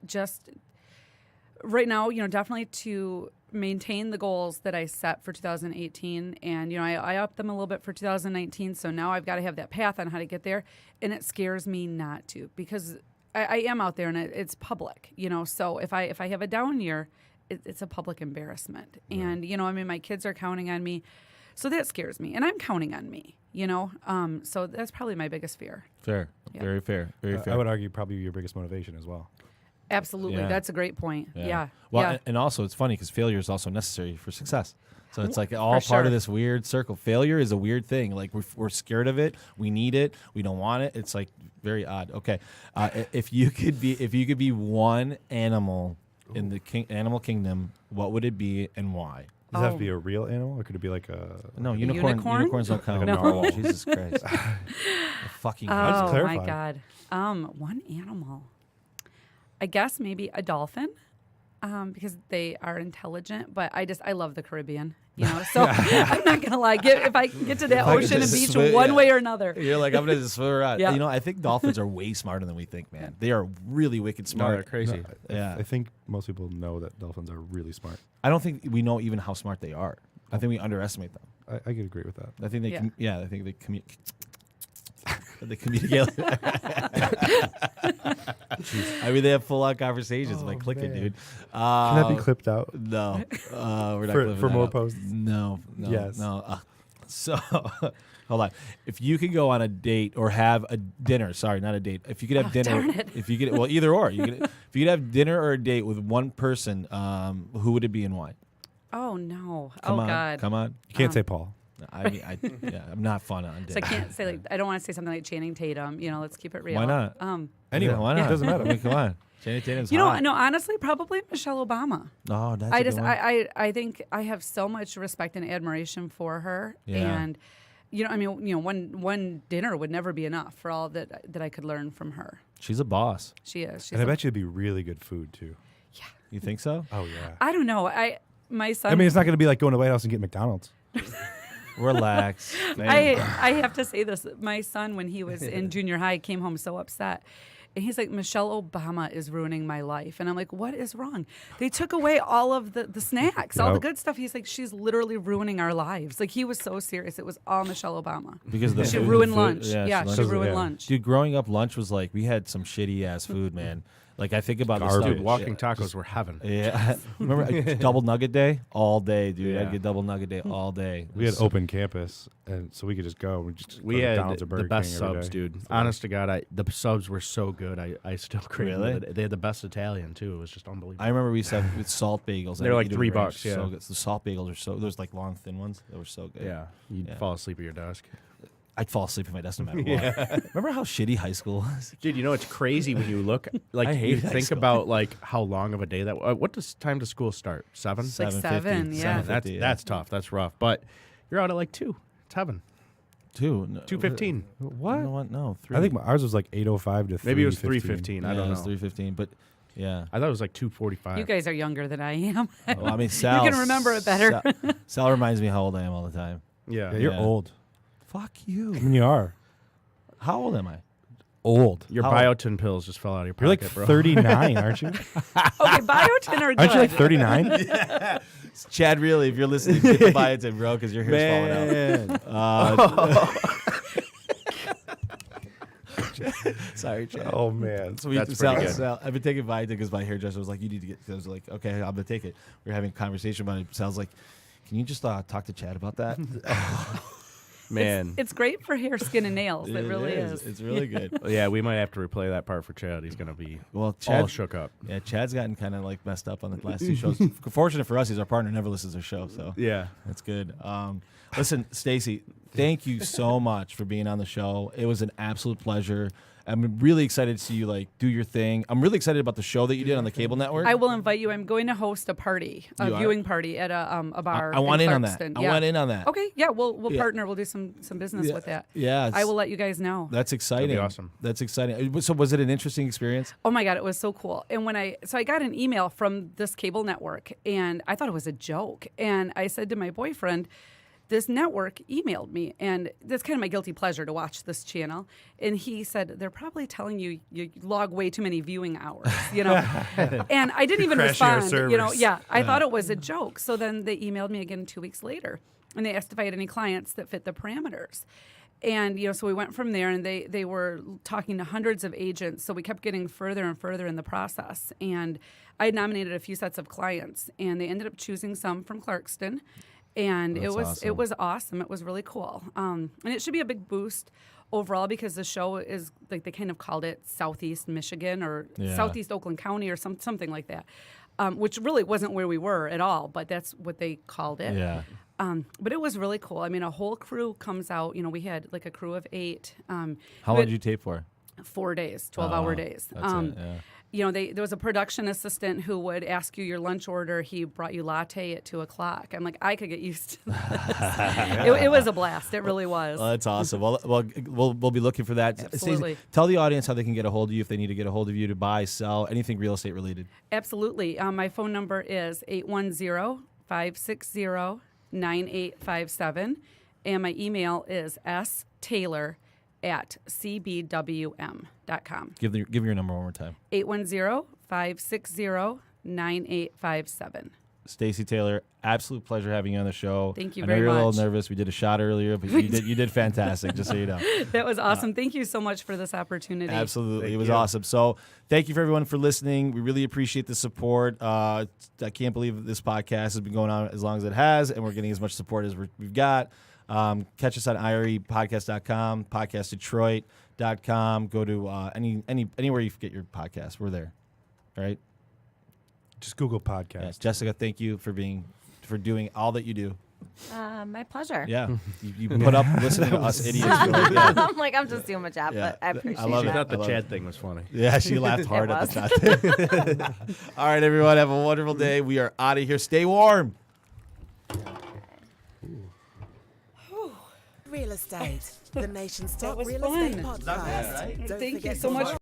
Just right now, definitely to maintain the goals that I set for 2018. And, I upped them a little bit for 2019. So now I've got to have that path on how to get there. And it scares me not to, because I am out there and it's public, So if I have a down year, it's a public embarrassment. Right. And, my kids are counting on me. So that scares me. And I'm counting on me, So that's probably my biggest fear. Fair. Yeah. Very fair. Very fair. I would argue probably your biggest motivation as well. Absolutely. Yeah. That's a great point. Yeah. Well, yeah. and also it's funny because failure is also necessary for success. So it's like all For part sure. of this weird circle. Failure is a weird thing. Like we're scared of it. We need it. We don't want it. It's like very odd. Okay, if you could be one animal in the animal kingdom, what would it be and why? Does it have to be a real animal, or could it be like a? No, unicorn? unicorns don't count. Like a narwhal. Jesus Christ. I fucking hate just Oh my clarifying. God. One animal. I guess maybe a dolphin, because they are intelligent. But I love the Caribbean. So I'm not gonna lie. If I can get to that If I could ocean and just beach swim- one yeah. way or another. You're like, I'm gonna just swim around. Yeah. I think dolphins are way smarter than we think, man. They are really wicked No, smart. they're crazy. No, Yeah. I think most people know that dolphins are really smart. I don't think we know even how smart they are. I think we underestimate them. I could agree with that. I think they Yeah. I think they they communicate. I mean, they have full-on conversations by clicking, man. dude. Can that be clipped out? No, we're not For clipping that more out. posts? No, Yes. no. So, hold on. If you could go on a date or have a dinner, sorry, not a date. If you could have dinner, darn it. if you could, well, either or. If you could have dinner or a date with one person, who would it be and why? Oh no. Come oh on, God. come on. You can't say Paul. I mean, I'm not fun on So I dinner. can't say I don't want to say something like Channing Tatum. Let's keep it real. Why not? Anyway, why not? it doesn't matter. I mean, come on. Channing Tatum's No, hot. honestly, probably Michelle Obama. Oh, that's I a just, good one. I think I have so much respect and admiration for her, Yeah. and one dinner would never be enough for all that I could learn from her. She's a boss. She is. She's And I bet you it'd be really good food too. You think so? Oh yeah. I don't know. My son. I mean, it's not going to be like going to White House and getting McDonald's. Relax. I have to say this. My son, when he was in junior high, came home so upset. And he's like, Michelle Obama is ruining my life. And I'm like, what is wrong? They took away all of the snacks, all the Yep. good stuff. He's like, she's literally ruining our lives. Like, he was so serious. It was all Michelle Obama. Because of the She food- ruined food- lunch. yeah, She ruined yeah. lunch. Dude, growing up, lunch was like, we had some shitty ass food, man. Like, I think about the Garbage. stuff. Dude, walking tacos were heaven. Yeah. Remember double nugget day? All day, dude. Yeah. I'd get double nugget day all day. We had open campus, and so we could just go. We go to had McDonald's or the Burger best King every subs, day. dude. Honest to God, the subs were so good. I still crave Really? it. They had the best Italian too. It was just unbelievable. I remember we used to have with salt bagels. They're like at Eatery $3, Ranch. yeah. So good. The salt bagels are so, those like long, thin ones, they were so good. Yeah, you'd Yeah. fall asleep at your desk. I'd fall asleep at my desk no matter what. Remember how shitty high school was? Dude, it's crazy when you look. Like I hate you high think school. about like how long of a day that. What does time to school start? 7. like 7, yeah. 7:50, That's tough. That's rough. But you're out at like 2. It's heaven. 2. No, 2:15. What? You know what? No, 3. I think ours was like 8:05 to 3:15. Maybe it was 3:15. I Yeah, don't it was know. 3:15, but yeah. I thought it was like 2:45. You guys are younger than I am. Well, I mean, Sal. You can remember it better. Sal reminds me how old I am all the time. Yeah. Yeah, you're Yeah. old. Fuck I you. mean, you are How old am I? old. Your How- biotin pills just fell out of your You're like pocket, bro. 39, aren't you? Okay, biotin are good. Aren't you like 39? Chad, really, if you're listening, get the biotin, bro, because your hair's falling out. Sorry, Chad. Oh man. So we, That's Sal, pretty good. Sal, I've been taking Vitamin because my hairdresser was like, "You need to get." I was like, "Okay, I'm gonna take it." We were having a conversation about it. Sal's like, "Can you just talk to Chad about that?" Man. It's great for hair, skin, and nails. It really is. It's really good. Yeah, we might have to replay that part for Chad. He's gonna be Well, all Chad, shook up. yeah, Chad's gotten kind of like messed up on the last 2 shows. Fortunate for us, he's our partner, never listens to our show, so Yeah. that's good. Listen, Stacy, thank you so much for being on the show. It was an absolute pleasure. I'm really excited to see you do your thing. I'm really excited about the show that you did on the cable network. I will invite you. I'm going to host a party, a You are? viewing party at a bar. I want in on that. Clarkston. I Yeah. want in on that. Okay, yeah, we'll Yeah. partner. We'll do some business with that. Yeah, I will let you guys know. That's exciting. That'd be awesome. That's exciting. So was it an interesting experience? Oh my God, it was so cool. And when I got an email from this cable network, and I thought it was a joke. And I said to my boyfriend, this network emailed me, and that's kind of my guilty pleasure to watch this channel. And he said, they're probably telling you log way too many viewing hours, And I didn't even Crashing our respond, servers. Yeah, I thought it was a joke. So then they emailed me again 2 weeks later, and they asked if I had any clients that fit the parameters. And, so we went from there, and they were talking to hundreds of agents. So we kept getting further and further in the process. And I had nominated a few sets of clients, and they ended up choosing some from Clarkston. And That's it was awesome. awesome. It was really cool. And it should be a big boost overall, because the show is like they kind of called it Southeast Michigan or Yeah. Southeast Oakland County or something like that, which really wasn't where we were at all, but that's what they called it. Yeah. But it was really cool. I mean, a whole crew comes out. We had like a crew of 8. How we long had did you tape for? 4 days, 12-hour Oh, days. that's it, yeah. There was a production assistant who would ask you your lunch order. He brought you latte at 2:00. I'm like, I could get used to this. It was a blast. It really was. Well, that's awesome. Well, we'll be looking for that. Absolutely. Stacey, tell the audience how they can get a hold of you if they need to get a hold of you to buy, sell, anything real estate related. Absolutely. My phone number is 810-560-9857. And my email is staylor@cbwm.com. Give your number one more time. 810-560-9857. Stacey Taylor, absolute pleasure having you on the show. Thank you I know very you're a much. little nervous. We did a shot earlier, but you did fantastic, just so you know. That was awesome. Thank you so much for this opportunity. Absolutely. Thank It was you. awesome. So thank you for everyone for listening. We really appreciate the support. I can't believe this podcast has been going on as long as it has, and we're getting as much support as we've got. Catch us on irepodcast.com, PodcastDetroit.com. Go to anywhere you get your podcast. We're there. All right? Just Google podcast. Yes. Jessica, thank you for doing all that you do. My pleasure. Yeah. You put up listening to us idiots. For like, yeah. I'm like, I'm just doing my job, Yeah. but I appreciate I love She it. that. thought the love Chad it. thing was funny. Yeah, she laughed hard at was. the chat. All right, everyone, have a wonderful day. We are out of here. Stay warm. Real estate, the nation's top was real fun. estate podcast. Don't Thank you forget so to much.